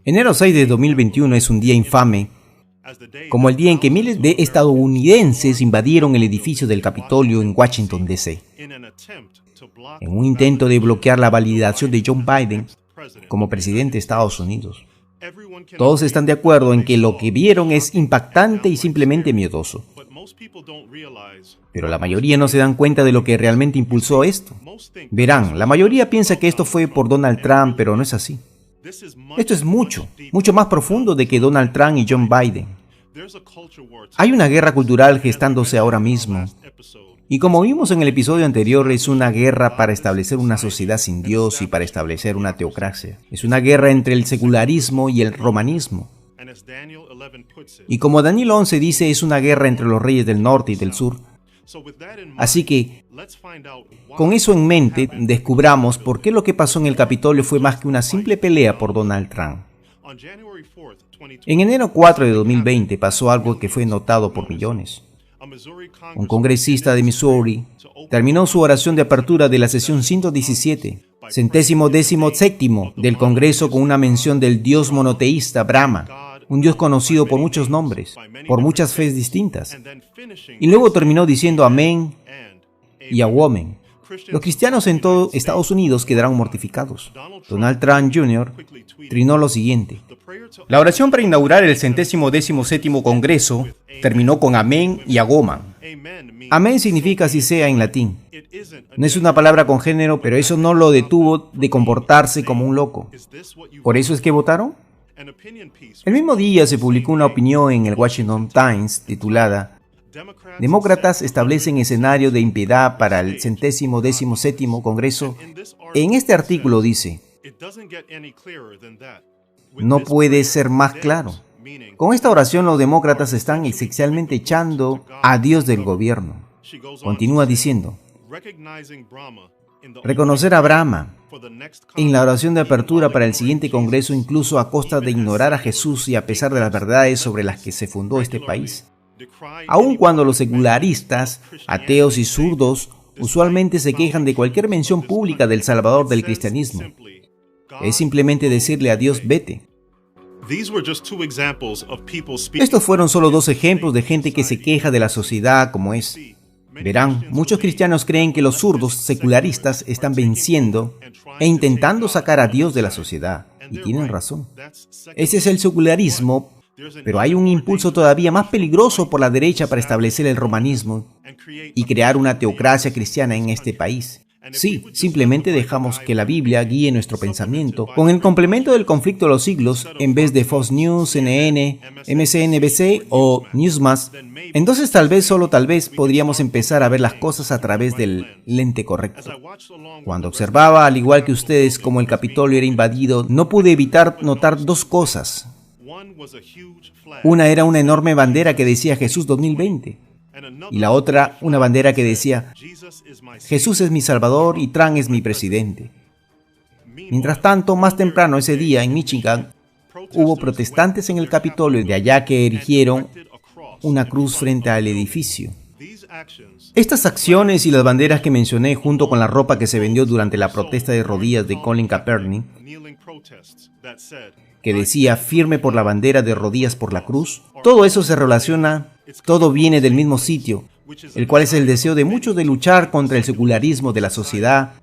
Enero 6 de 2021 es un día infame, como el día en que miles de estadounidenses invadieron el edificio del Capitolio en Washington, D.C., en un intento de bloquear la validación de Joe Biden como presidente de Estados Unidos. Todos están de acuerdo en que lo que vieron es impactante y simplemente miedoso. Pero la mayoría no se dan cuenta de lo que realmente impulsó esto. Verán, la mayoría piensa que esto fue por Donald Trump, pero no es así. Esto es mucho más profundo de que Donald Trump y John Biden. Hay una guerra cultural gestándose ahora mismo. Y como vimos en el episodio anterior, es una guerra para establecer una sociedad sin Dios y para establecer una teocracia. Es una guerra entre el secularismo y el romanismo. Y como Daniel 11 dice, es una guerra entre los reyes del norte y del sur. Así que, con eso en mente, descubramos por qué lo que pasó en el Capitolio fue más que una simple pelea por Donald Trump. En enero 4 de 2020 pasó algo que fue notado por millones. Un congresista de Missouri terminó su oración de apertura de la sesión 117, 117º del Congreso, con una mención del dios monoteísta Brahma, un dios conocido por muchos nombres, por muchas fees distintas. Y luego terminó diciendo amén y awomen. Los cristianos en todo Estados Unidos quedaron mortificados. Donald Trump Jr. trinó lo siguiente: la oración para inaugurar el 117º Congreso terminó con amén y agoman. Amén significa así sea en latín. No es una palabra con género, pero eso no lo detuvo de comportarse como un loco. ¿Por eso es que votaron? El mismo día se publicó una opinión en el Washington Times titulada "Demócratas establecen escenario de impiedad para el 117º Congreso". En este artículo dice: no puede ser más claro. Con esta oración los demócratas están esencialmente echando a Dios del gobierno. Continúa diciendo: reconocer a Brahma en la oración de apertura para el siguiente Congreso, incluso a costa de ignorar a Jesús y a pesar de las verdades sobre las que se fundó este país. Aun cuando los secularistas, ateos y zurdos usualmente se quejan de cualquier mención pública del Salvador del cristianismo, es simplemente decirle a Dios vete. Estos fueron solo dos ejemplos de gente que se queja de la sociedad como es. Verán, muchos cristianos creen que los zurdos secularistas están venciendo e intentando sacar a Dios de la sociedad, y tienen razón. Ese es el secularismo, pero hay un impulso todavía más peligroso por la derecha para establecer el romanismo y crear una teocracia cristiana en este país. Sí, simplemente dejamos que la Biblia guíe nuestro pensamiento con el complemento del conflicto de los siglos en vez de Fox News, CNN, MSNBC o Newsmax. Entonces tal vez, solo tal vez, podríamos empezar a ver las cosas a través del lente correcto. Cuando observaba, al igual que ustedes, cómo el Capitolio era invadido, no pude evitar notar dos cosas. Una era una enorme bandera que decía Jesús 2020. Y la otra, una bandera que decía Jesús es mi Salvador y Trump es mi presidente. Mientras tanto, más temprano ese día en Michigan, hubo protestantes en el Capitolio, de allá que erigieron una cruz frente al edificio. Estas acciones y las banderas que mencioné, junto con la ropa que se vendió durante la protesta de rodillas de Colin Kaepernick, que decía firme por la bandera, de rodillas por la cruz, todo eso se relaciona, todo viene del mismo sitio, el cual es el deseo de muchos de luchar contra el secularismo de la sociedad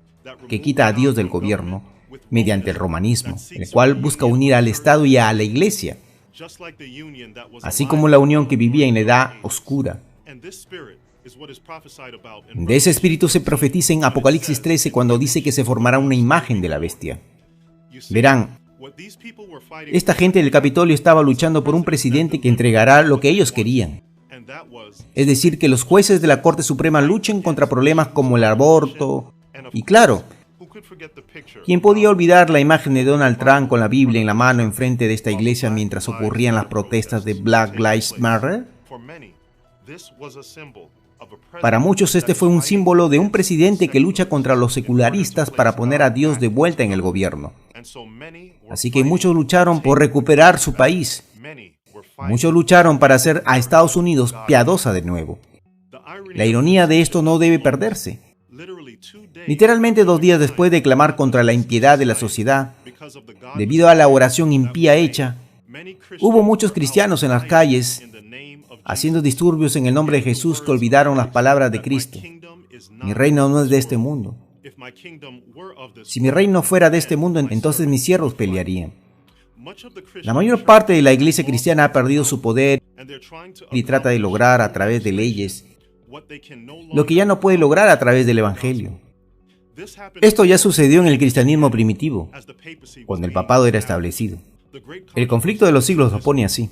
que quita a Dios del gobierno mediante el romanismo, el cual busca unir al Estado y a la Iglesia, así como la unión que vivía en la Edad Oscura. De ese espíritu se profetiza en Apocalipsis 13 cuando dice que se formará una imagen de la bestia. Verán, esta gente del Capitolio estaba luchando por un presidente que entregará lo que ellos querían. Es decir, que los jueces de la Corte Suprema luchen contra problemas como el aborto. Y claro, ¿quién podía olvidar la imagen de Donald Trump con la Biblia en la mano enfrente de esta iglesia mientras ocurrían las protestas de Black Lives Matter? Para muchos este fue un símbolo de un presidente que lucha contra los secularistas para poner a Dios de vuelta en el gobierno. Así que muchos lucharon por recuperar su país. Muchos lucharon para hacer a Estados Unidos piadosa de nuevo. La ironía de esto no debe perderse. Literalmente 2 días después de clamar contra la impiedad de la sociedad, debido a la oración impía hecha, hubo muchos cristianos en las calles haciendo disturbios en el nombre de Jesús que olvidaron las palabras de Cristo. Mi reino no es de este mundo. Si mi reino fuera de este mundo, entonces mis siervos pelearían. La mayor parte de la iglesia cristiana ha perdido su poder y trata de lograr a través de leyes lo que ya no puede lograr a través del Evangelio. Esto ya sucedió en el cristianismo primitivo, cuando el papado era establecido. El conflicto de los siglos lo pone así.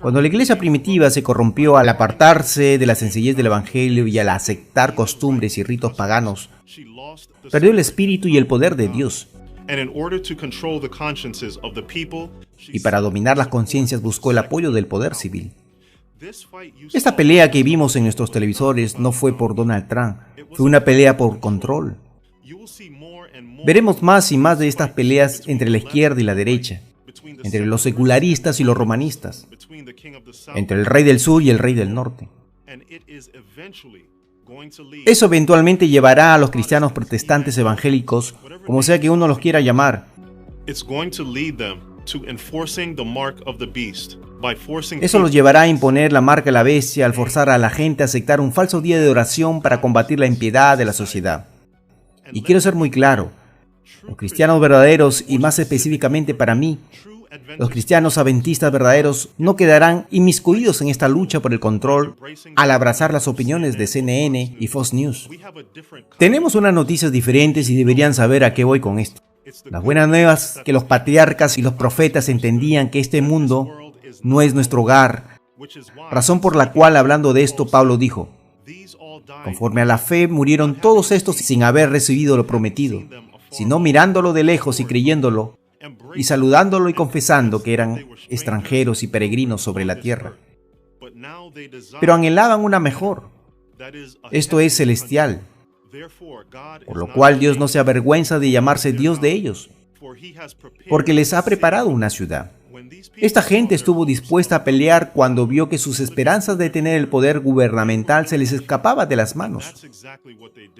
Cuando la iglesia primitiva se corrompió al apartarse de la sencillez del Evangelio y al aceptar costumbres y ritos paganos, perdió el espíritu y el poder de Dios. Y para dominar las conciencias buscó el apoyo del poder civil. Esta pelea que vimos en nuestros televisores no fue por Donald Trump, fue una pelea por control. Veremos más y más de estas peleas entre la izquierda y la derecha, entre los secularistas y los romanistas, entre el rey del sur y el rey del norte. Eso eventualmente llevará a los cristianos protestantes evangélicos, como sea que uno los quiera llamar. Eso los llevará a imponer la marca de la bestia al forzar a la gente a aceptar un falso día de oración para combatir la impiedad de la sociedad. Y quiero ser muy claro, los cristianos verdaderos, y más específicamente para mí, los cristianos adventistas verdaderos no quedarán inmiscuidos en esta lucha por el control al abrazar las opiniones de CNN y Fox News. Tenemos unas noticias diferentes y deberían saber a qué voy con esto. Las buenas nuevas que los patriarcas y los profetas entendían que este mundo no es nuestro hogar, razón por la cual, hablando de esto, Pablo dijo: conforme a la fe murieron todos estos sin haber recibido lo prometido, sino mirándolo de lejos y creyéndolo, y saludándolo y confesando que eran extranjeros y peregrinos sobre la tierra. Pero anhelaban una mejor, esto es celestial, por lo cual Dios no se avergüenza de llamarse Dios de ellos, porque les ha preparado una ciudad. Esta gente estuvo dispuesta a pelear cuando vio que sus esperanzas de tener el poder gubernamental se les escapaba de las manos.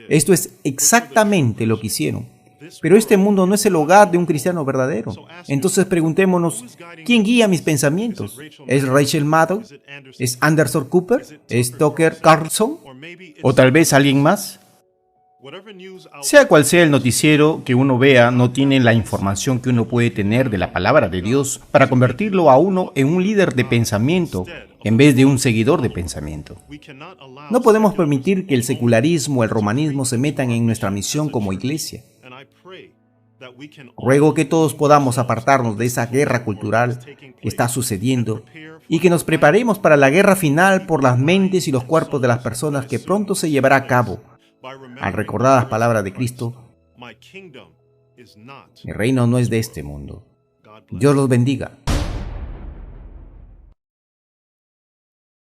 Esto es exactamente lo que hicieron. Pero este mundo no es el hogar de un cristiano verdadero. Entonces preguntémonos, ¿quién guía mis pensamientos? ¿Es Rachel Maddow? ¿Es Anderson Cooper? ¿Es Tucker Carlson? ¿O tal vez alguien más? Sea cual sea el noticiero que uno vea, no tiene la información que uno puede tener de la palabra de Dios para convertirlo a uno en un líder de pensamiento en vez de un seguidor de pensamiento. No podemos permitir que el secularismo o el romanismo se metan en nuestra misión como iglesia. Ruego que todos podamos apartarnos de esa guerra cultural que está sucediendo y que nos preparemos para la guerra final por las mentes y los cuerpos de las personas que pronto se llevará a cabo al recordar las palabras de Cristo: mi reino no es de este mundo. Dios los bendiga.